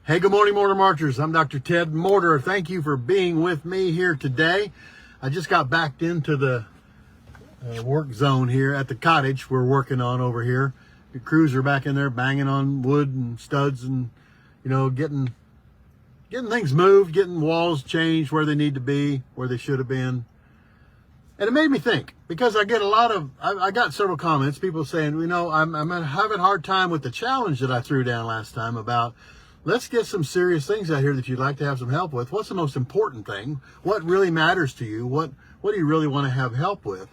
Hey, good morning, Morter Marchers. I'm Dr. Ted Morter. Thank you for being with me here today. I just got backed into the work zone here at the cottage we're working on over here. The crews are back in there banging on wood and studs and, getting things moved, getting walls changed where they need to be, where they should have been. And it made me think, because I get I got several comments, people saying, I'm having a hard time with the challenge that I threw down last time about, let's get some serious things out here that you'd like to have some help with. What's the most important thing? What really matters to you? What do you really want to have help with?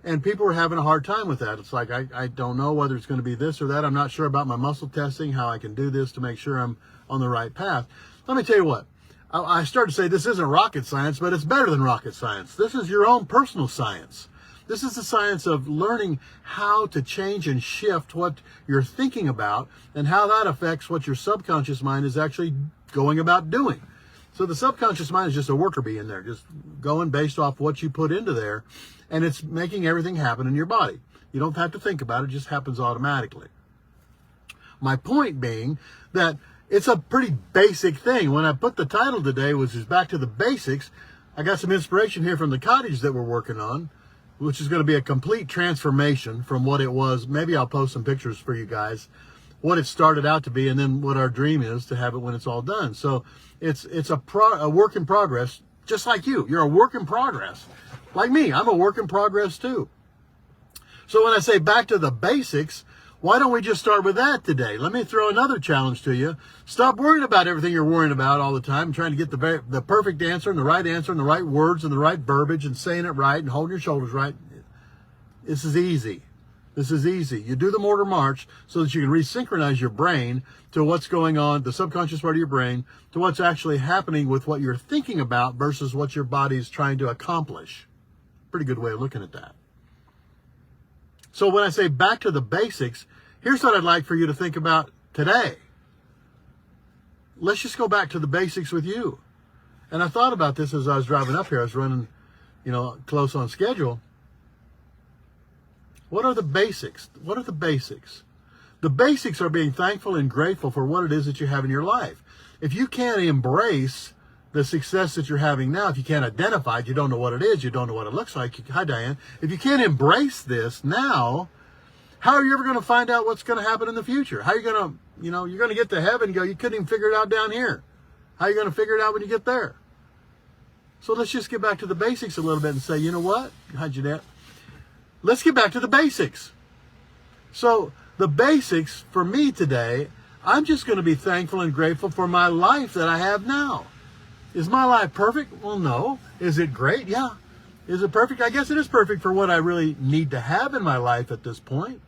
And people are having a hard time with that. It's like, I don't know whether it's going to be this or that. I'm not sure about my muscle testing, how I can do this to make sure I'm on the right path. Let me tell you what. I started to say this isn't rocket science, but it's better than rocket science. This is your own personal science. This is the science of learning how to change and shift what you're thinking about and how that affects what your subconscious mind is actually going about doing. So the subconscious mind is just a worker bee in there, just going based off what you put into there, and it's making everything happen in your body. You don't have to think about it, it just happens automatically. My point being that it's a pretty basic thing. When I put the title today, which is Back to the Basics, I got some inspiration here from the cottage that we're working on, which is going to be a complete transformation from what it was. Maybe I'll post some pictures for you guys, what it started out to be, and then what our dream is to have it when it's all done. So it's a work in progress, just like you. You're a work in progress. Like me, I'm a work in progress too. So when I say back to the basics, why don't we just start with that today? Let me throw another challenge to you. Stop worrying about everything you're worrying about all the time, trying to get the perfect answer and the right words and the right verbiage and saying it right and holding your shoulders right. This is easy. This is easy. You do the Morter March so that you can resynchronize your brain to what's going on, the subconscious part of your brain, to what's actually happening with what you're thinking about versus what your body's trying to accomplish. Pretty good way of looking at that. So when I say back to the basics, here's what I'd like for you to think about today. Let's just go back to the basics with you. And I thought about this as I was driving up here. I was running, close on schedule. What are the basics? What are the basics? The basics are being thankful and grateful for what it is that you have in your life. If you can't embrace the success that you're having now, if you can't identify it, you don't know what it is, you don't know what it looks like. Hi, Diane. If you can't embrace this now, how are you ever going to find out what's going to happen in the future? How are you going to, you're going to get to heaven and go, you couldn't even figure it out down here. How are you going to figure it out when you get there? So let's just get back to the basics a little bit and say, you know what? Hi, Jeanette. Let's get back to the basics. So the basics for me today, I'm just going to be thankful and grateful for my life that I have now. Is my life perfect? Well, no. Is it great? Yeah. Is it perfect? I guess it is perfect for what I really need to have in my life at this point.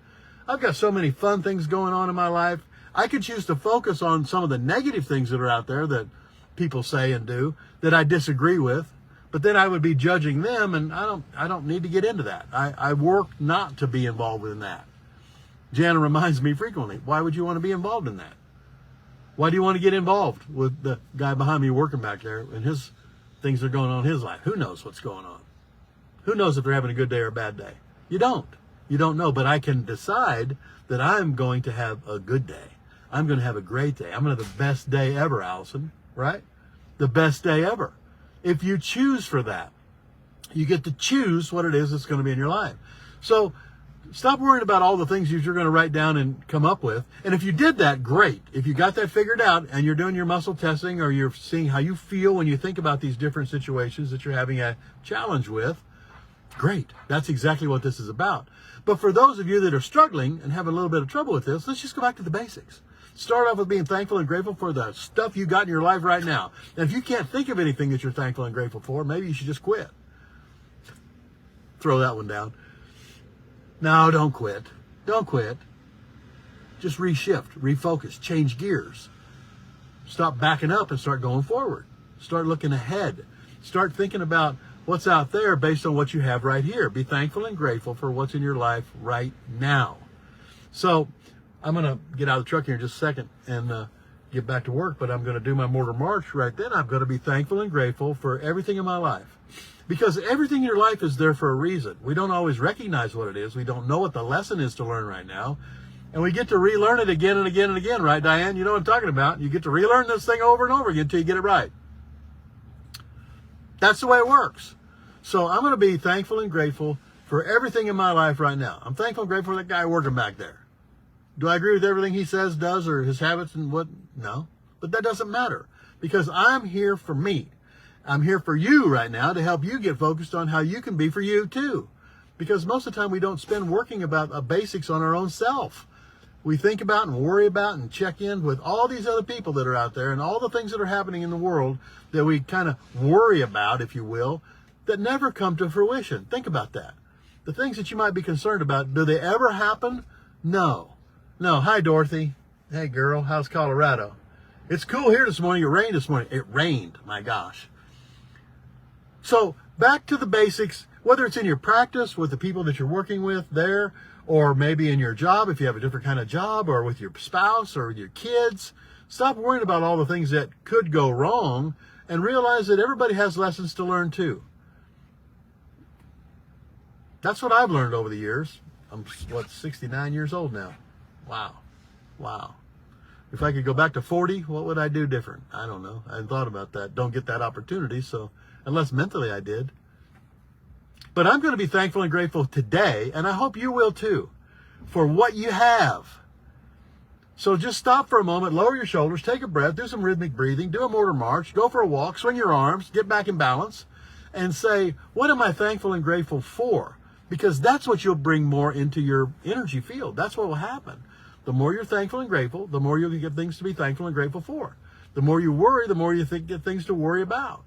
I've got so many fun things going on in my life. I could choose to focus on some of the negative things that are out there that people say and do that I disagree with, but then I would be judging them, and I don't need to get into that. I work not to be involved in that. Jana reminds me frequently, why would you want to be involved in that? Why do you want to get involved with the guy behind me working back there and his things that are going on in his life? Who knows what's going on? Who knows if they're having a good day or a bad day? You don't. You don't know, but I can decide that I'm going to have a good day. I'm going to have a great day. I'm going to have the best day ever, Allison, right? The best day ever. If you choose for that, you get to choose what it is that's going to be in your life. So stop worrying about all the things you're going to write down and come up with. And if you did that, great. If you got that figured out and you're doing your muscle testing or you're seeing how you feel when you think about these different situations that you're having a challenge with, great. That's exactly what this is about. But for those of you that are struggling and having a little bit of trouble with this, let's just go back to the basics. Start off with being thankful and grateful for the stuff you got in your life right now. And if you can't think of anything that you're thankful and grateful for, maybe you should just quit. Throw that one down. No, don't quit. Don't quit. Just reshift, refocus, change gears. Stop backing up and start going forward. Start looking ahead. Start thinking about what's out there based on what you have right here. Be thankful and grateful for what's in your life right now. So I'm going to get out of the truck here in just a second and get back to work, but I'm going to do my Morter March right then. I'm going to be thankful and grateful for everything in my life. Because everything in your life is there for a reason. We don't always recognize what it is. We don't know what the lesson is to learn right now. And we get to relearn it again and again and again, right, Diane? You know what I'm talking about. You get to relearn this thing over and over again until you get it right. That's the way it works. So I'm going to be thankful and grateful for everything in my life right now. I'm thankful and grateful for that guy working back there. Do I agree with everything he says, does, or his habits and what? No. But that doesn't matter because I'm here for me. I'm here for you right now to help you get focused on how you can be for you too. Because most of the time we don't spend working about basics on our own self. We think about and worry about and check in with all these other people that are out there and all the things that are happening in the world that we kind of worry about, if you will, that never come to fruition. Think about that. The things that you might be concerned about, do they ever happen? No. No. Hi, Dorothy. Hey, girl. How's Colorado? It's cool here this morning. It rained this morning. It rained. My gosh. So back to the basics, whether it's in your practice with the people that you're working with there, or maybe in your job, if you have a different kind of job, or with your spouse or with your kids. Stop worrying about all the things that could go wrong and realize that everybody has lessons to learn too. That's what I've learned over the years. I'm, 69 years old now. Wow. Wow. If I could go back to 40, what would I do different? I don't know. I hadn't thought about that. Don't get that opportunity, so unless mentally I did. But I'm going to be thankful and grateful today, and I hope you will too, for what you have. So just stop for a moment, lower your shoulders, take a breath, do some rhythmic breathing, do a Morter march, go for a walk, swing your arms, get back in balance, and say, what am I thankful and grateful for? Because that's what you'll bring more into your energy field. That's what will happen. The more you're thankful and grateful, the more you'll get things to be thankful and grateful for. The more you worry, the more you get things to worry about.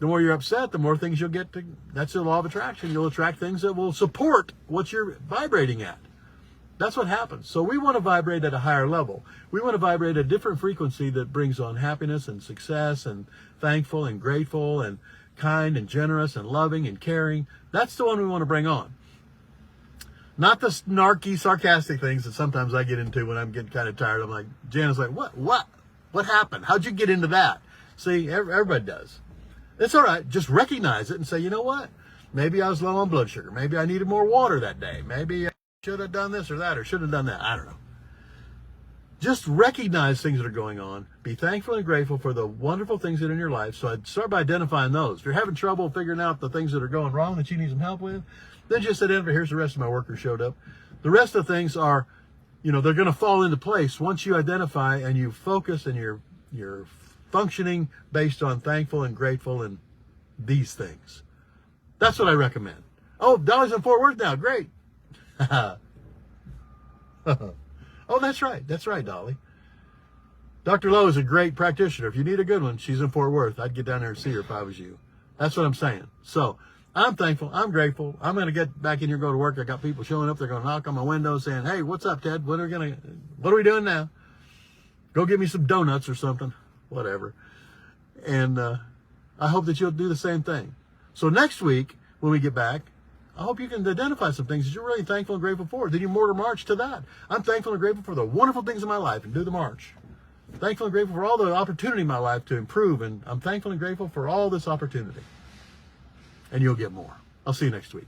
The more you're upset, the more things you'll get to. That's the law of attraction. You'll attract things that will support what you're vibrating at. That's what happens. So we want to vibrate at a higher level. We want to vibrate at a different frequency that brings on happiness and success and thankful and grateful and kind and generous and loving and caring. That's the one we want to bring on. Not the snarky, sarcastic things that sometimes I get into when I'm getting kind of tired. I'm like, Janice, like, what happened? How'd you get into that? See, everybody does. It's all right. Just recognize it and say, you know what? Maybe I was low on blood sugar. Maybe I needed more water that day. Maybe I should have done this or that or should have done that. I don't know. Just recognize things that are going on. Be thankful and grateful for the wonderful things that are in your life. So I'd start by identifying those. If you're having trouble figuring out the things that are going wrong that you need some help with, then just identify, here's the rest of my workers showed up. The rest of the things are, they're going to fall into place once you identify and you focus and you're functioning based on thankful and grateful and these things. That's what I recommend. Oh, Dolly's in Fort Worth now. Great. Oh, that's right. That's right, Dolly. Dr. Lowe is a great practitioner. If you need a good one, she's in Fort Worth. I'd get down there and see her if I was you. That's what I'm saying. So I'm thankful. I'm grateful. I'm going to get back in here and go to work. I got people showing up. They're going to knock on my window saying, hey, what's up, Ted? What are we doing now? Go get me some donuts or something. Whatever. And I hope that you'll do the same thing. So next week, when we get back, I hope you can identify some things that you're really thankful and grateful for. Then you Morter march to that. I'm thankful and grateful for the wonderful things in my life and do the march. Thankful and grateful for all the opportunity in my life to improve, and I'm thankful and grateful for all this opportunity. And you'll get more. I'll see you next week.